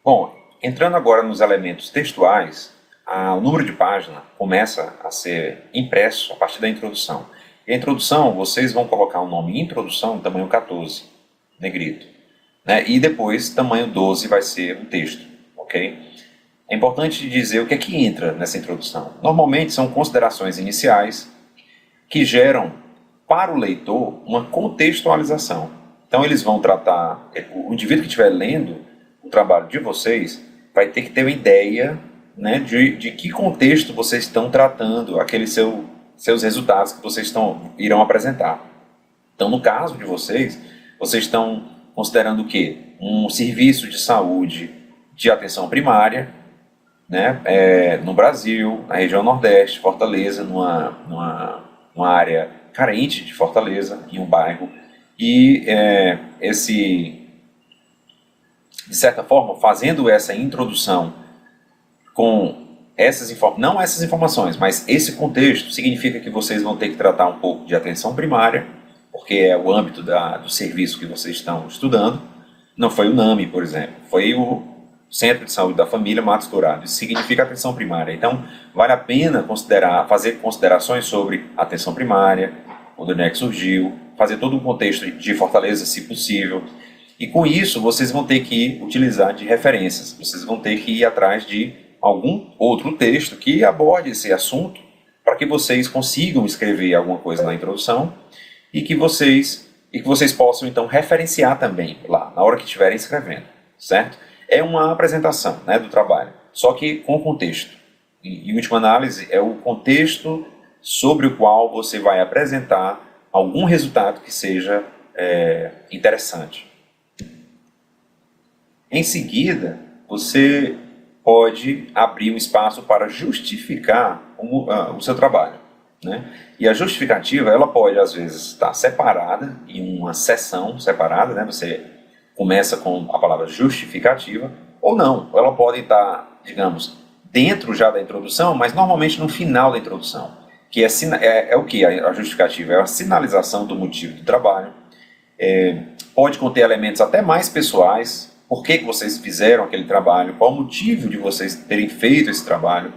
Bom, entrando agora nos elementos textuais, o número de página começa a ser impresso a partir da introdução. E a introdução, vocês vão colocar o nome introdução em tamanho 14, negrito. Né? E depois, tamanho 12 vai ser o texto, ok? É importante dizer o que é que entra nessa introdução. Normalmente são considerações iniciais que geram para o leitor uma contextualização. Então eles vão tratar, o indivíduo que estiver lendo o trabalho de vocês vai ter que ter uma ideia, né, de que contexto vocês estão tratando aqueles seus resultados que vocês irão apresentar. Então no caso de vocês estão considerando o quê? Um serviço de saúde de atenção primária, né, no Brasil, na região Nordeste, Fortaleza, numa área carente de Fortaleza, em um bairro, e de certa forma, fazendo essa introdução com não essas informações, mas esse contexto, significa que vocês vão ter que tratar um pouco de atenção primária, porque é o âmbito do serviço que vocês estão estudando. Não foi o NAMI, por exemplo, foi o Centro de Saúde da Família Matos Dourado. Isso significa atenção primária. Então, vale a pena fazer considerações sobre atenção primária, onde é que surgiu, fazer todo um contexto de Fortaleza, se possível. E com isso, vocês vão ter que utilizar de referências. Vocês vão ter que ir atrás de algum outro texto que aborde esse assunto, para que vocês consigam escrever alguma coisa na introdução e que vocês possam, então, referenciar também lá, na hora que estiverem escrevendo, certo? É uma apresentação, né, do trabalho, só que com contexto. Em última análise, é o contexto sobre o qual você vai apresentar algum resultado que seja interessante. Em seguida, você pode abrir um espaço para justificar o seu trabalho, né? E a justificativa, ela pode, às vezes, estar separada, em uma seção separada, né? Você começa com a palavra justificativa, ou não, ela pode estar, digamos, dentro já da introdução, mas normalmente no final da introdução, que é o que a justificativa? É a sinalização do motivo do trabalho, pode conter elementos até mais pessoais, por que vocês fizeram aquele trabalho, qual o motivo de vocês terem feito esse trabalho.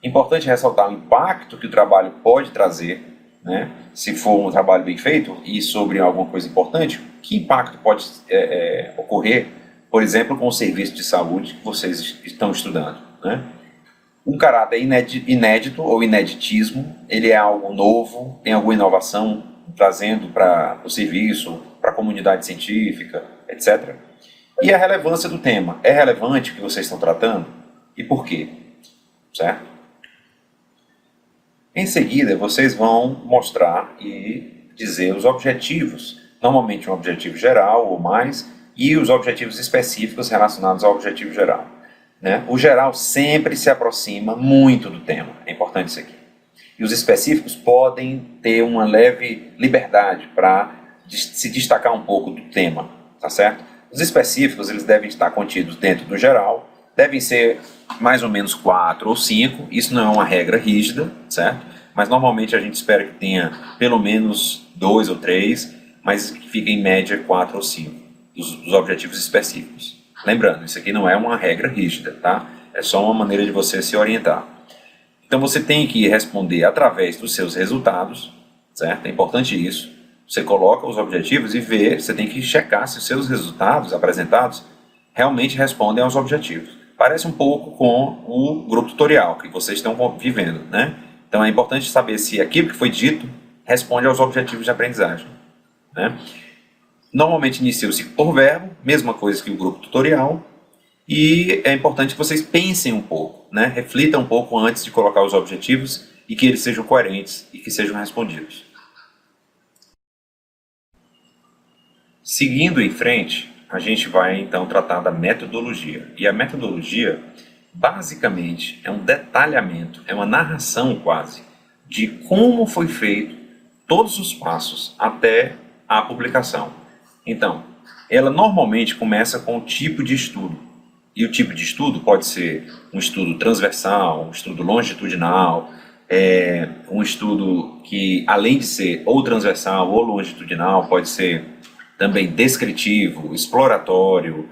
Importante ressaltar o impacto que o trabalho pode trazer, né? Se for um trabalho bem feito e sobre alguma coisa importante, que impacto pode ocorrer, por exemplo, com o serviço de saúde que vocês estão estudando, né? Um caráter inédito ou ineditismo, ele é algo novo, tem alguma inovação trazendo para o serviço, para a comunidade científica, etc. E a relevância do tema. É relevante o que vocês estão tratando? E por quê? Certo? Em seguida, vocês vão mostrar e dizer os objetivos. Normalmente um objetivo geral ou mais, e os objetivos específicos relacionados ao objetivo geral, né? O geral sempre se aproxima muito do tema. É importante isso aqui. E os específicos podem ter uma leve liberdade para se destacar um pouco do tema, tá certo? Os específicos, eles devem estar contidos dentro do geral, devem ser mais ou menos 4 ou 5, isso não é uma regra rígida, certo? Mas normalmente a gente espera que tenha pelo menos 2 ou 3, mas que fique em média 4 ou 5, dos objetivos específicos. Lembrando, isso aqui não é uma regra rígida, tá? É só uma maneira de você se orientar. Então você tem que responder através dos seus resultados, certo? É importante isso. Você coloca os objetivos e vê, você tem que checar se os seus resultados apresentados realmente respondem aos objetivos. Parece um pouco com o grupo tutorial que vocês estão vivendo, né? Então é importante saber se aquilo que foi dito responde aos objetivos de aprendizagem, né? Normalmente inicia-se por verbo, mesma coisa que o grupo tutorial, e é importante que vocês pensem um pouco, né? Reflitam um pouco antes de colocar os objetivos e que eles sejam coerentes e que sejam respondidos. Seguindo em frente, a gente vai então tratar da metodologia. E a metodologia, basicamente, é um detalhamento, é uma narração quase, de como foi feito todos os passos até a publicação. Então, ela normalmente começa com o tipo de estudo. E o tipo de estudo pode ser um estudo transversal, um estudo longitudinal, um estudo que, além de ser ou transversal ou longitudinal, pode ser também descritivo, exploratório,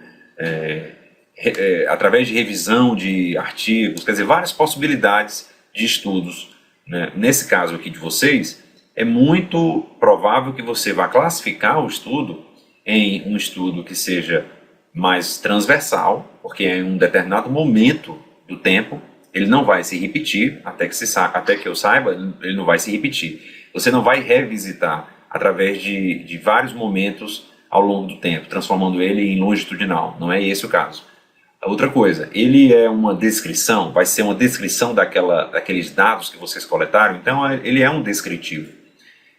através de revisão de artigos, quer dizer, várias possibilidades de estudos, né? Nesse caso aqui de vocês, é muito provável que você vá classificar o estudo em um estudo que seja mais transversal, porque em um determinado momento do tempo ele não vai se repetir, até que eu saiba, ele não vai se repetir. Você não vai revisitar através de vários momentos ao longo do tempo, transformando ele em longitudinal. Não é esse o caso. Outra coisa, ele é uma descrição, vai ser uma descrição daqueles dados que vocês coletaram, então ele é um descritivo.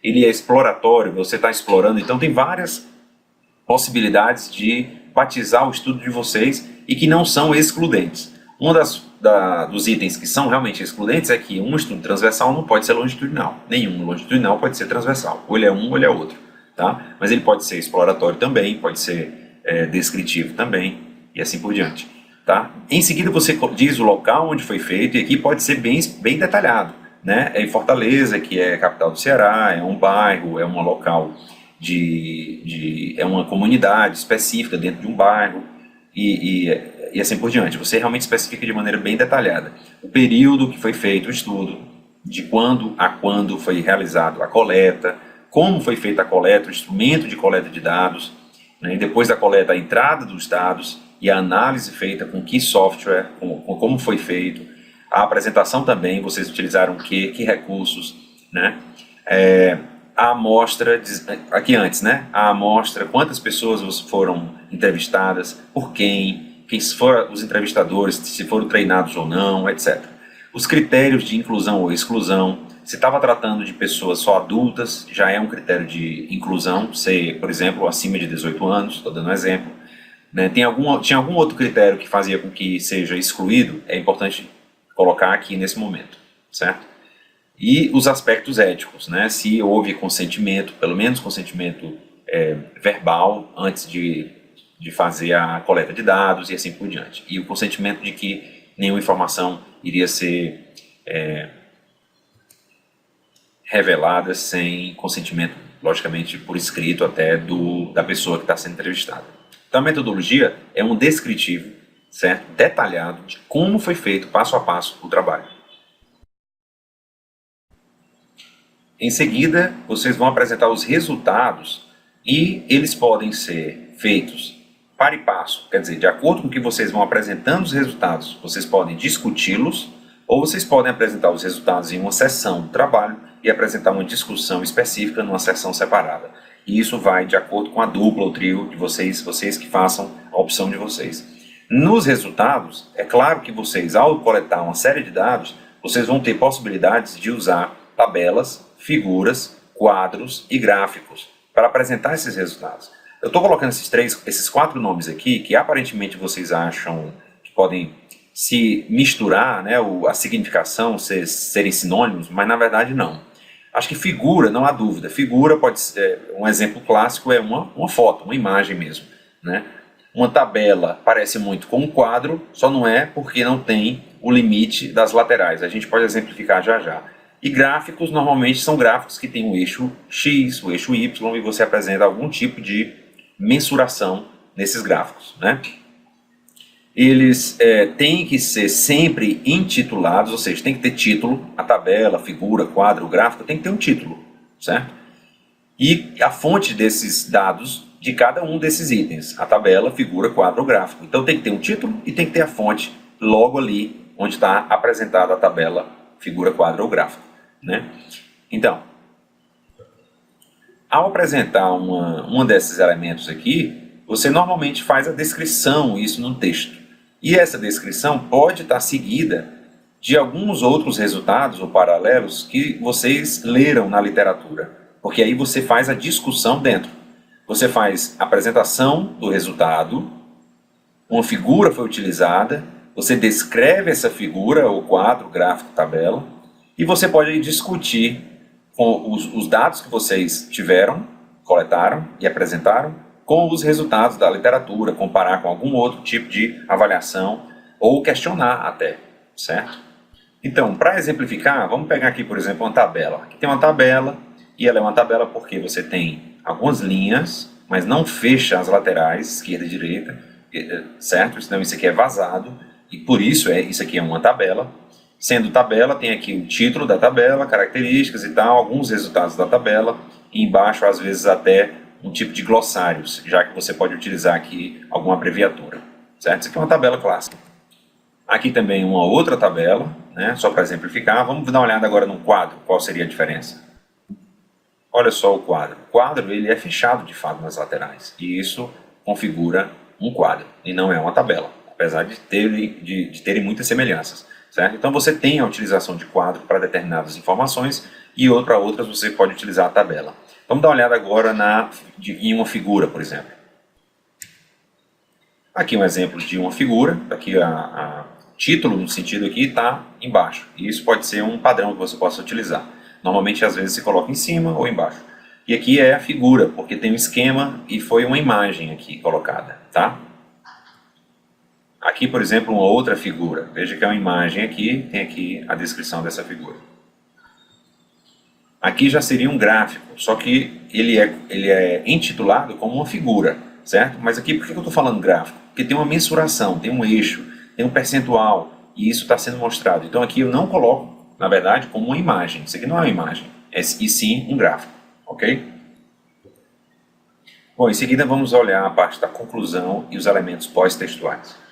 Ele é exploratório, você está explorando, então tem várias possibilidades de batizar o estudo de vocês e que não são excludentes. Um dos itens que são realmente excludentes é que um estudo transversal não pode ser longitudinal. Nenhum longitudinal pode ser transversal. Ou ele é um ou ele é outro. Tá? Mas ele pode ser exploratório também, pode ser descritivo também e assim por diante. Tá? Em seguida você diz o local onde foi feito e aqui pode ser bem detalhado. Né? É em Fortaleza, que é a capital do Ceará, é um bairro, é um local é uma comunidade específica dentro de um bairro e assim por diante. Você realmente especifica de maneira bem detalhada o período que foi feito o estudo, de quando a quando foi realizado a coleta, como foi feita a coleta, o instrumento de coleta de dados, né? E depois da coleta a entrada dos dados e a análise feita com que software, como foi feito, a apresentação também, vocês utilizaram que recursos, né? A amostra, aqui antes, né? A amostra, quantas pessoas foram entrevistadas, por quem foram os entrevistadores, se foram treinados ou não, etc. Os critérios de inclusão ou exclusão, se estava tratando de pessoas só adultas, já é um critério de inclusão, ser, por exemplo, acima de 18 anos, estou dando um exemplo. Né? Tinha algum outro critério que fazia com que seja excluído, é importante colocar aqui nesse momento, certo? E os aspectos éticos, né? Se houve consentimento, pelo menos consentimento verbal, antes de fazer a coleta de dados e assim por diante. E o consentimento de que nenhuma informação iria ser revelada sem consentimento, logicamente, por escrito até da pessoa que está sendo entrevistada. Então a metodologia é um descritivo, certo? Detalhado de como foi feito passo a passo o trabalho. Em seguida, vocês vão apresentar os resultados e eles podem ser feitos par e passo, quer dizer, de acordo com que vocês vão apresentando os resultados, vocês podem discuti-los ou vocês podem apresentar os resultados em uma sessão do trabalho e apresentar uma discussão específica numa sessão separada. E isso vai de acordo com a dupla ou trio de vocês que façam a opção de vocês. Nos resultados, é claro que vocês, ao coletar uma série de dados, vocês vão ter possibilidades de usar tabelas, figuras, quadros e gráficos para apresentar esses resultados. Eu estou colocando esses 4 nomes aqui, que aparentemente vocês acham que podem se misturar, né, a significação, serem sinônimos, mas na verdade não. Acho que figura, não há dúvida, figura pode ser, um exemplo clássico é uma foto, uma imagem mesmo, né? Uma tabela parece muito com um quadro, só não é porque não tem o limite das laterais. A gente pode exemplificar já já. E gráficos normalmente são gráficos que têm o eixo X, o eixo Y, e você apresenta algum tipo de mensuração nesses gráficos, né? Eles têm que ser sempre intitulados, ou seja, tem que ter título, a tabela, a figura, quadro, o gráfico, tem que ter um título, certo? E a fonte desses dados de cada um desses itens, a tabela, figura, quadro ou gráfico. Então tem que ter um título e tem que ter a fonte logo ali onde está apresentada a tabela, figura, quadro ou gráfico, né? Então, ao apresentar um desses elementos aqui, você normalmente faz a descrição, isso no texto. E essa descrição pode estar seguida de alguns outros resultados ou paralelos que vocês leram na literatura, porque aí você faz a discussão dentro. Você faz a apresentação do resultado, uma figura foi utilizada, você descreve essa figura, o quadro, gráfico, tabela, e você pode discutir com os dados que vocês tiveram, coletaram e apresentaram, com os resultados da literatura, comparar com algum outro tipo de avaliação, ou questionar até, certo? Então, para exemplificar, vamos pegar aqui, por exemplo, uma tabela. Aqui tem uma tabela, e ela é uma tabela porque você tem algumas linhas, mas não fecha as laterais, esquerda e direita, certo? Então isso aqui é vazado, e por isso isso aqui é uma tabela. Sendo tabela, tem aqui o título da tabela, características e tal, alguns resultados da tabela, e embaixo, às vezes, até um tipo de glossários, já que você pode utilizar aqui alguma abreviatura, certo? Isso aqui é uma tabela clássica. Aqui também uma outra tabela, né, só para exemplificar. Vamos dar uma olhada agora no quadro, qual seria a diferença. Olha só o quadro. O quadro ele é fechado de fato nas laterais, e isso configura um quadro, e não é uma tabela, apesar de terem muitas semelhanças. Certo? Então você tem a utilização de quadro para determinadas informações e para outras você pode utilizar a tabela. Vamos dar uma olhada agora em uma figura, por exemplo. Aqui um exemplo de uma figura, aqui o título no sentido aqui está embaixo. E isso pode ser um padrão que você possa utilizar. Normalmente às vezes você coloca em cima ou embaixo. E aqui é a figura, porque tem um esquema e foi uma imagem aqui colocada, tá? Aqui, por exemplo, uma outra figura. Veja que é uma imagem aqui, tem aqui a descrição dessa figura. Aqui já seria um gráfico, só que ele é intitulado como uma figura, certo? Mas aqui, por que eu estou falando gráfico? Porque tem uma mensuração, tem um eixo, tem um percentual, e isso está sendo mostrado. Então aqui eu não coloco, na verdade, como uma imagem. Isso aqui não é uma imagem, e sim um gráfico, ok? Bom, em seguida vamos olhar a parte da conclusão e os elementos pós-textuais.